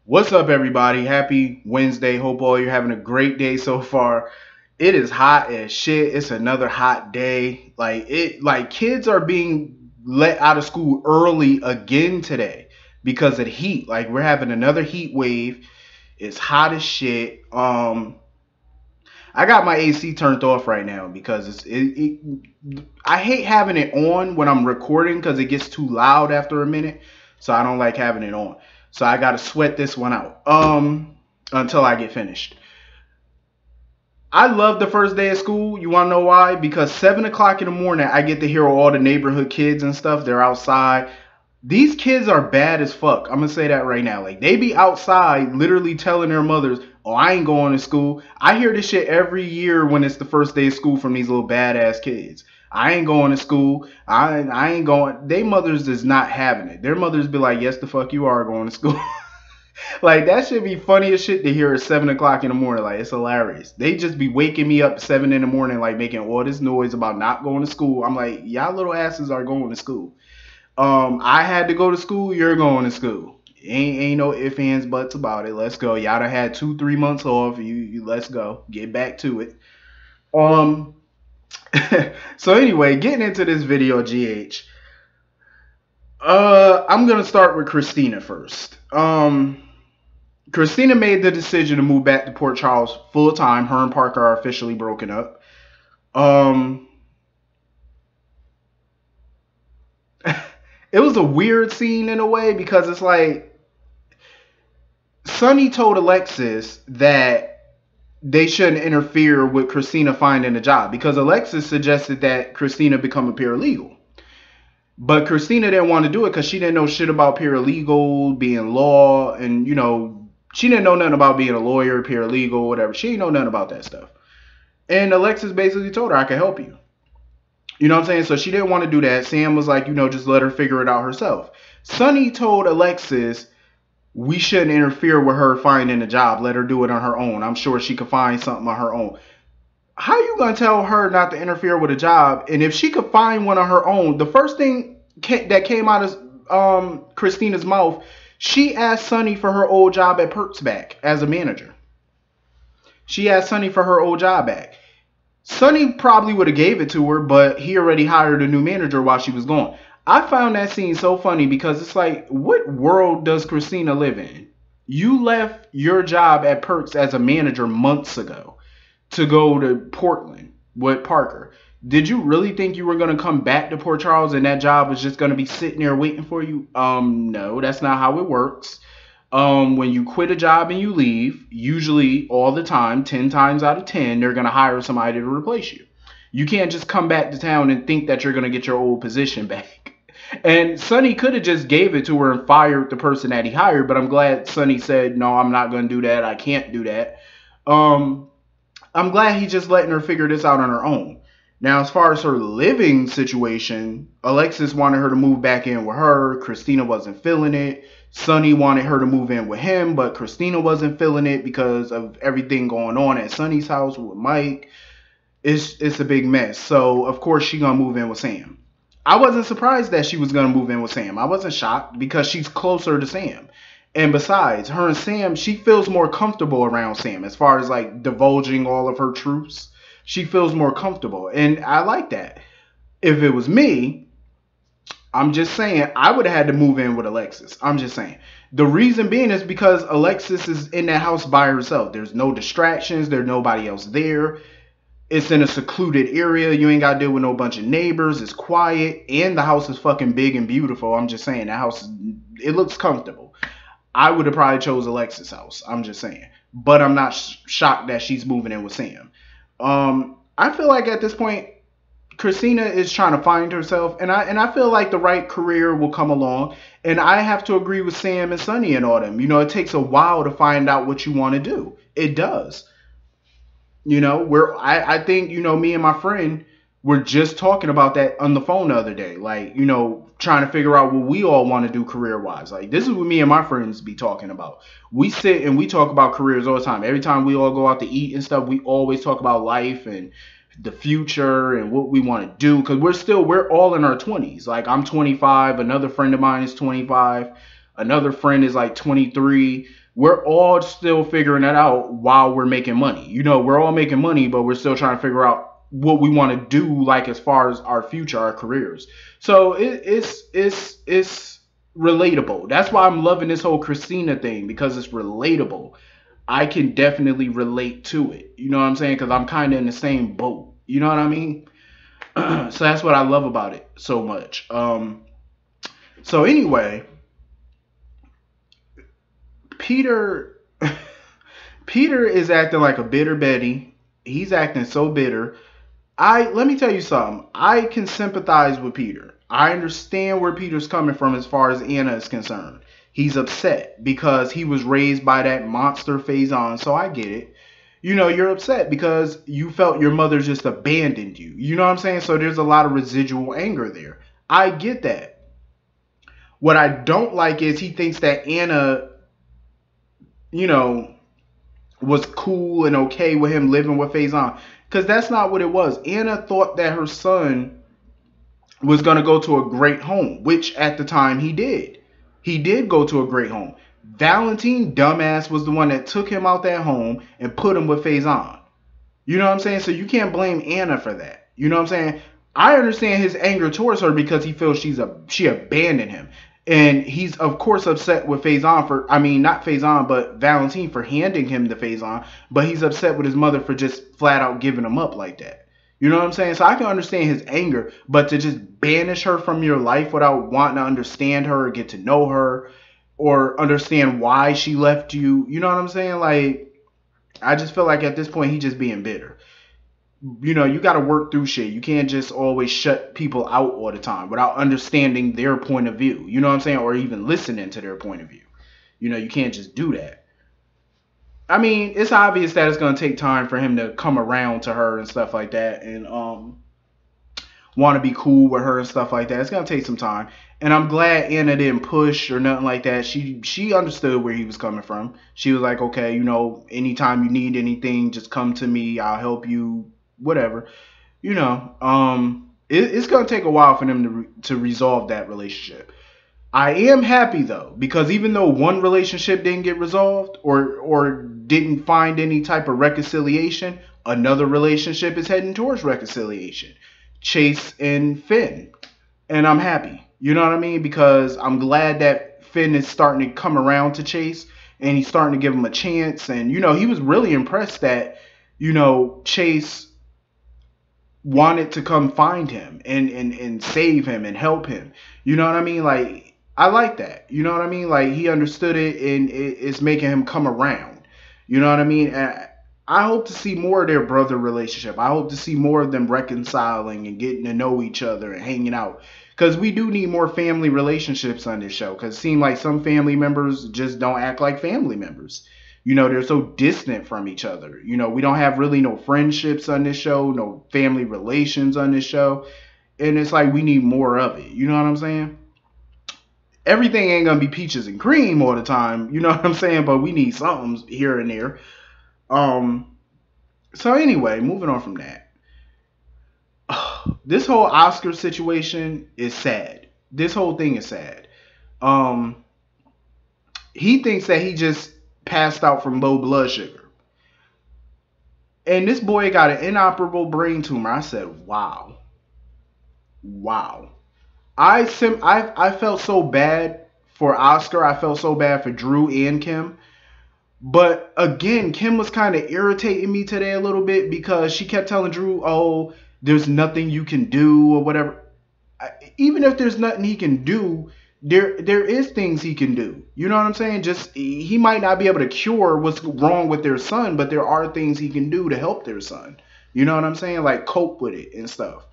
What's up, everybody? Happy Wednesday. Hope all you're having a great day so far. It is hot as shit. It's another hot day. Like kids are being let out of school early again today because of the heat. Like we're having another heat wave. It's hot as shit. I got my AC turned off right now because I hate having it on when I'm recording because it gets too loud after a minute. So I don't like having it on. So I gotta sweat this one out. Until I get finished. I love the first day of school. You wanna know why? Because 7 o'clock in the morning I get to hear all the neighborhood kids and stuff. They're outside. These kids are bad as fuck. I'm gonna say that right now. Like they be outside literally telling their mothers, "Oh, I ain't going to school." I hear this shit every year when it's the first day of school from these little badass kids. I ain't going to school. I ain't going. They mothers is not having it. Their mothers be like, "Yes, the fuck you are going to school." Like that should be funny as shit to hear at 7 o'clock in the morning. Like it's hilarious. They just be waking me up at 7 in the morning, like making all this noise about not going to school. I'm like, y'all little asses are going to school. I had to go to school. You're going to school. Ain't no ifs, ands, buts about it. Let's go. Y'all done had 2, 3 months off. You let's go. Get back to it. Um. So anyway, getting into this video, GH. I'm gonna start with Christina first. Christina made the decision to move back to Port Charles full time. Her and Parker are officially broken up. Um. It was a weird scene in a way because it's like Sonny told Alexis that they shouldn't interfere with Christina finding a job because Alexis suggested that Christina become a paralegal. But Christina didn't want to do it because she didn't know shit about paralegal, being law, and she didn't know nothing about being a lawyer, paralegal, whatever. She didn't know nothing about that stuff. And Alexis basically told her, I can help you. You know what I'm saying? So she didn't want to do that. Sam was like, just let her figure it out herself. Sonny told Alexis we shouldn't interfere with her finding a job. Let her do it on her own. I'm sure she could find something on her own. How you gonna tell her not to interfere with a job? And if she could find one on her own, the first thing that came out of Christina's mouth, she asked Sonny for her old job at Perks back as a manager. She asked Sonny for her old job back. Sonny probably would have gave it to her, but he already hired a new manager while she was gone. I found that scene so funny because it's like, what world does Christina live in? You left your job at Perks as a manager months ago to go to Portland with Parker. Did you really think you were going to come back to Port Charles and that job was just going to be sitting there waiting for you? No, that's not how it works. When you quit a job and you leave, usually all the time, 10 times out of 10, they're going to hire somebody to replace you. You can't just come back to town and think that you're going to get your old position back. And Sonny could have just gave it to her and fired the person that he hired, but I'm glad Sonny said, no, I'm not going to do that. I can't do that. I'm glad he's just letting her figure this out on her own. Now, as far as her living situation, Alexis wanted her to move back in with her. Christina wasn't feeling it. Sonny wanted her to move in with him, but Christina wasn't feeling it because of everything going on at Sonny's house with Mike. It's a big mess. So, of course, she's going to move in with Sam. I wasn't surprised that she was going to move in with Sam. I wasn't shocked because she's closer to Sam. And besides, her and Sam, she feels more comfortable around Sam as far as like divulging all of her truths. She feels more comfortable. And I like that. If it was me, I'm just saying, I would have had to move in with Alexis. I'm just saying. The reason being is because Alexis is in that house by herself. There's no distractions. There's nobody else there. It's in a secluded area. You ain't got to deal with no bunch of neighbors. It's quiet. And the house is fucking big and beautiful. I'm just saying, that house, it looks comfortable. I would have probably chose Alexis' house. I'm just saying. But I'm not shocked that she's moving in with Sam. I feel like at this point, Christina is trying to find herself, and I feel like the right career will come along. And I have to agree with Sam and Sonny and all them. It takes a while to find out what you want to do. It does. I think, me and my friend were just talking about that on the phone the other day. Like, trying to figure out what we all want to do career-wise. Like, this is what me and my friends be talking about. We sit and we talk about careers all the time. Every time we all go out to eat and stuff, we always talk about life and the future and what we want to do. Because we're all in our 20s. Like, I'm 25. Another friend of mine is 25. Another friend is like 23. we're all still figuring that out while we're making money. You know, we're all making money, but we're still trying to figure out what we want to do, like as far as our future, our careers. So it's relatable. That's why I'm loving this whole Christina thing, because it's relatable. I can definitely relate to it. You know what I'm saying? Because I'm kind of in the same boat. You know what I mean? So that's what I love about it so much. So anyway, Peter Peter is acting like a bitter Betty. He's acting so bitter. I Let me tell you something. I can sympathize with Peter. I understand where Peter's coming from as far as Anna is concerned. He's upset because he was raised by that monster Faison, so I get it. You know, you're upset because you felt your mother just abandoned you. You know what I'm saying? So there's a lot of residual anger there. I get that. What I don't like is he thinks that Anna, you know, was cool and okay with him living with Faison. Because that's not what it was. Anna thought that her son was going to go to a great home, which at the time he did. He did go to a great home. Valentine, dumbass, was the one that took him out that home and put him with Faison. You know what I'm saying? So you can't blame Anna for that. You know what I'm saying? I understand his anger towards her because he feels she abandoned him. And he's, of course, upset with Faison for, I mean, not Faison, but Valentine for handing him the Faison. But he's upset with his mother for just flat out giving him up like that. You know what I'm saying? So I can understand his anger, but to just banish her from your life without wanting to understand her or get to know her or understand why she left you, you know what I'm saying? Like, I just feel like at this point, he's just being bitter. You know, you got to work through shit. You can't just always shut people out all the time without understanding their point of view. You know what I'm saying? Or even listening to their point of view. You know, you can't just do that. I mean, it's obvious that it's going to take time for him to come around to her and stuff like that, and want to be cool with her and stuff like that. It's going to take some time. And I'm glad Anna didn't push or nothing like that. She understood where he was coming from. She was like, okay, you know, anytime you need anything, just come to me. I'll help you, whatever. You know, it's going to take a while for them to resolve that relationship. I am happy though, because even though one relationship didn't get resolved or didn't find any type of reconciliation, another relationship is heading towards reconciliation. Chase and Finn. And I'm happy. You know what I mean? Because I'm glad that Finn is starting to come around to Chase and he's starting to give him a chance. And, you know, he was really impressed that, you know, Chase wanted to come find him and save him and help him. You know what I mean? Like, I like that. You know what I mean? Like, he understood it and it's making him come around. You know what I mean? And I hope to see more of their brother relationship. I hope to see more of them reconciling and getting to know each other and hanging out. Because we do need more family relationships on this show. Because it seems like some family members just don't act like family members. You know, they're so distant from each other. You know, we don't have really no friendships on this show, no family relations on this show. And it's like we need more of it. You know what I'm saying? Everything ain't gonna be peaches and cream all the time, you know what I'm saying? But we need something here and there. So anyway, moving on from that. This whole Oscar situation is sad. This whole thing is sad. He thinks that he just passed out from low blood sugar. And this boy got an inoperable brain tumor. I said, wow. Wow. I felt so bad for Oscar. I felt so bad for Drew and Kim. But again, Kim was kind of irritating me today a little bit because she kept telling Drew, oh, there's nothing you can do or whatever. Even if there's nothing he can do, there is things he can do. You know what I'm saying? Just he might not be able to cure what's wrong with their son, but there are things he can do to help their son. You know what I'm saying? Like cope with it and stuff.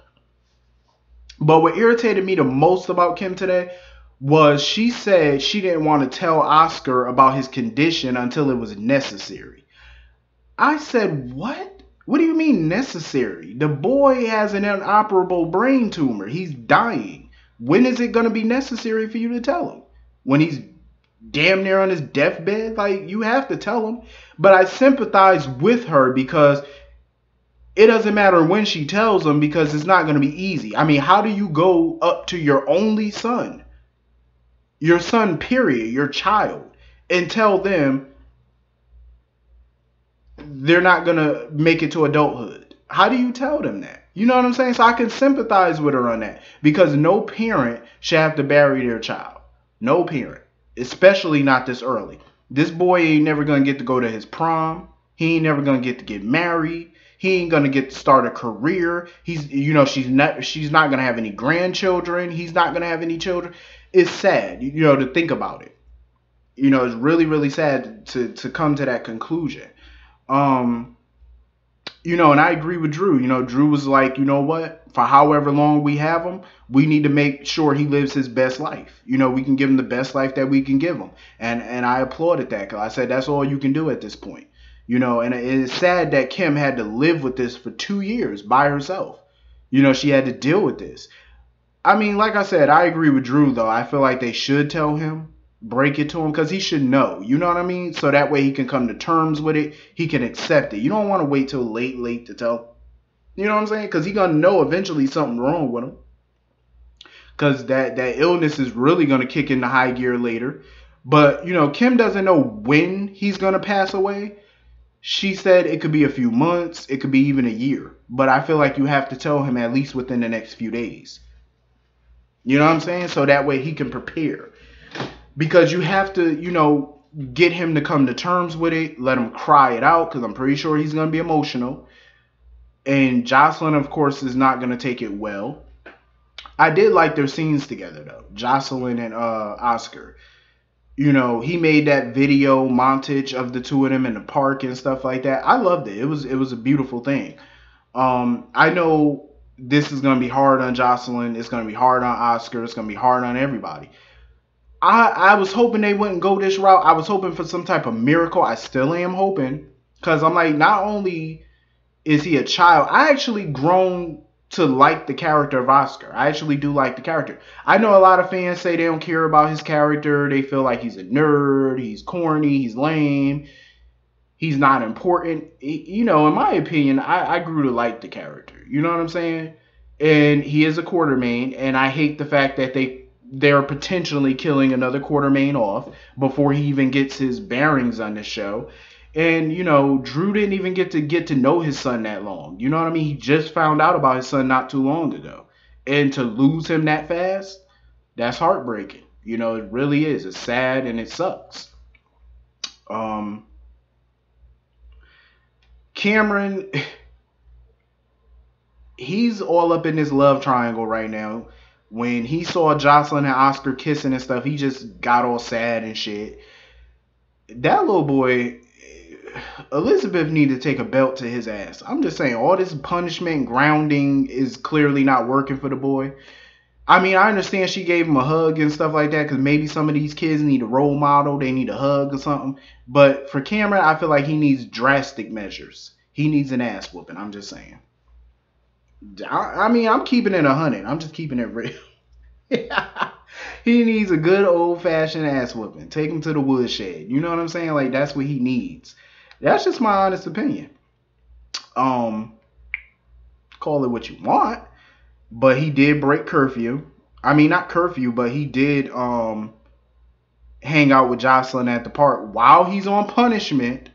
But what irritated me the most about Kim today was she said she didn't want to tell Oscar about his condition until it was necessary. I said, what? What do you mean necessary? The boy has an inoperable brain tumor. He's dying. When is it going to be necessary for you to tell him? When he's damn near on his deathbed? Like, you have to tell him. But I sympathize with her because it doesn't matter when she tells him because it's not going to be easy. I mean, how do you go up to your only son, period, your child, and tell them, they're not gonna make it to adulthood. How do you tell them that? You know what I'm saying? So I can sympathize with her on that, because no parent should have to bury their child. No parent, especially not this early. This boy ain't never gonna get to go to his prom. He ain't never gonna get to get married. He ain't gonna get to start a career. He's, she's not gonna have any grandchildren. He's not gonna have any children. It's sad, to think about it. It's really, really sad to come to that conclusion. And I agree with Drew. Drew was like, you know what? For however long we have him, we need to make sure he lives his best life. We can give him the best life that we can give him. And I applauded that, because I said that's all you can do at this point. And it's sad that Kim had to live with this for 2 years by herself. She had to deal with this. I mean, like I said, I agree with Drew, though. I feel like they should tell him, break it to him, because he should know. You know what I mean? So that way he can come to terms with it. He can accept it. You don't want to wait till late to tell. You know what I'm saying? Because he's going to know eventually something wrong with him. Because that illness is really going to kick into high gear later. But, Kim doesn't know when he's going to pass away. She said it could be a few months. It could be even a year. But I feel like you have to tell him at least within the next few days. You know what I'm saying? So that way he can prepare. Because you have to, get him to come to terms with it. Let him cry it out, because I'm pretty sure he's going to be emotional. And Jocelyn, of course, is not going to take it well. I did like their scenes together, though. Jocelyn and Oscar. He made that video montage of the two of them in the park and stuff like that. I loved it. It was a beautiful thing. I know this is going to be hard on Jocelyn. It's going to be hard on Oscar. It's going to be hard on everybody. I was hoping they wouldn't go this route. I was hoping for some type of miracle. I still am hoping. Because I'm like, not only is he a child, I actually grown to like the character of Oscar. I actually do like the character. I know a lot of fans say they don't care about his character. They feel like he's a nerd. He's corny. He's lame. He's not important. In my opinion, I grew to like the character. You know what I'm saying? And he is a Quartermain. And I hate the fact that they're potentially killing another Quartermain off before he even gets his bearings on the show. And, Drew didn't even get to know his son that long. You know what I mean? He just found out about his son not too long ago. And to lose him that fast, that's heartbreaking. It really is. It's sad and it sucks. Cameron, he's all up in this love triangle right now. When he saw Jocelyn and Oscar kissing and stuff, he just got all sad and shit. That little boy, Elizabeth needed to take a belt to his ass. I'm just saying, all this punishment, grounding is clearly not working for the boy. I mean, I understand she gave him a hug and stuff like that, because maybe some of these kids need a role model. They need a hug or something. But for Cameron, I feel like he needs drastic measures. He needs an ass whooping. I'm just saying. I mean, I'm keeping it 100. I'm just keeping it real. He needs a good old-fashioned ass whooping. Take him to the woodshed. You know what I'm saying? Like, that's what he needs. That's just my honest opinion. Call it what you want. But he did break curfew. I mean, not curfew, but he did hang out with Jocelyn at the park while he's on punishment.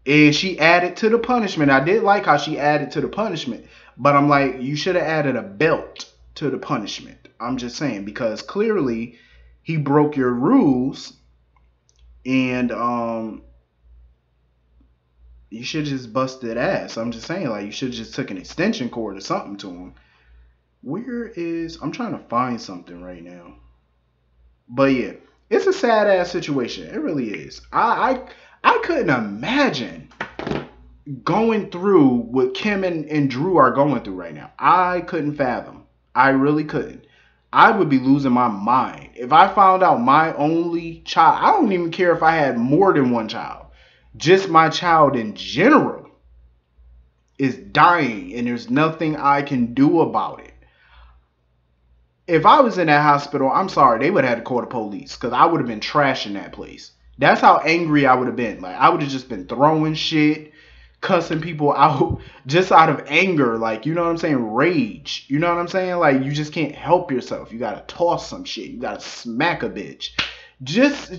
And she added to the punishment. I did like how she added to the punishment. But I'm like, you should have added a belt to the punishment. I'm just saying. Because clearly, he broke your rules. And you should have just busted ass. I'm just saying. Like, you should have just took an extension cord or something to him. I'm trying to find something right now. But yeah. It's a sad ass situation. It really is. I couldn't imagine going through what Kim and Drew are going through right now. I couldn't fathom. I really couldn't. I would be losing my mind. If I found out my only child, I don't even care if I had more than one child. Just my child in general is dying and there's nothing I can do about it. If I was in that hospital, I'm sorry, they would have had to call the police, because I would have been trashing that place. That's how angry I would have been. Like, I would have just been throwing shit, cussing people out, just out of anger. Like, you know what I'm saying? Rage. You know what I'm saying? Like, you just can't help yourself. You gotta toss some shit. You gotta smack a bitch. Just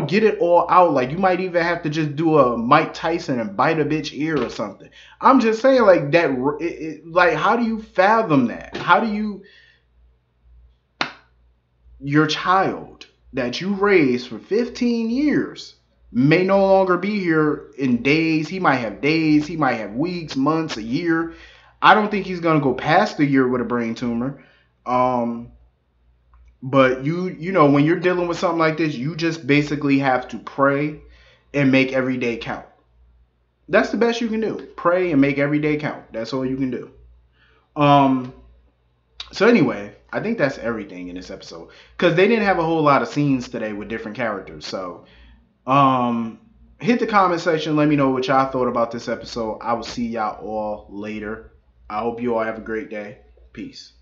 get it all out. Like, you might even have to just do a Mike Tyson and bite a bitch ear or something. I'm just saying, like, that. Like, how do you fathom that? How do you, your child that you raised for 15 years may no longer be here in days. He might have days, he might have weeks, months, a year. I don't think he's gonna go past a year with a brain tumor. Um, but when you're dealing with something like this, you just basically have to pray and make every day count. That's the best you can do. Pray and make every day count. That's all you can do. Um, so anyway, I think that's everything in this episode because they didn't have a whole lot of scenes today with different characters. So, um, hit the comment section. Let me know what y'all thought about this episode. I will see y'all all later. I hope you all have a great day. Peace.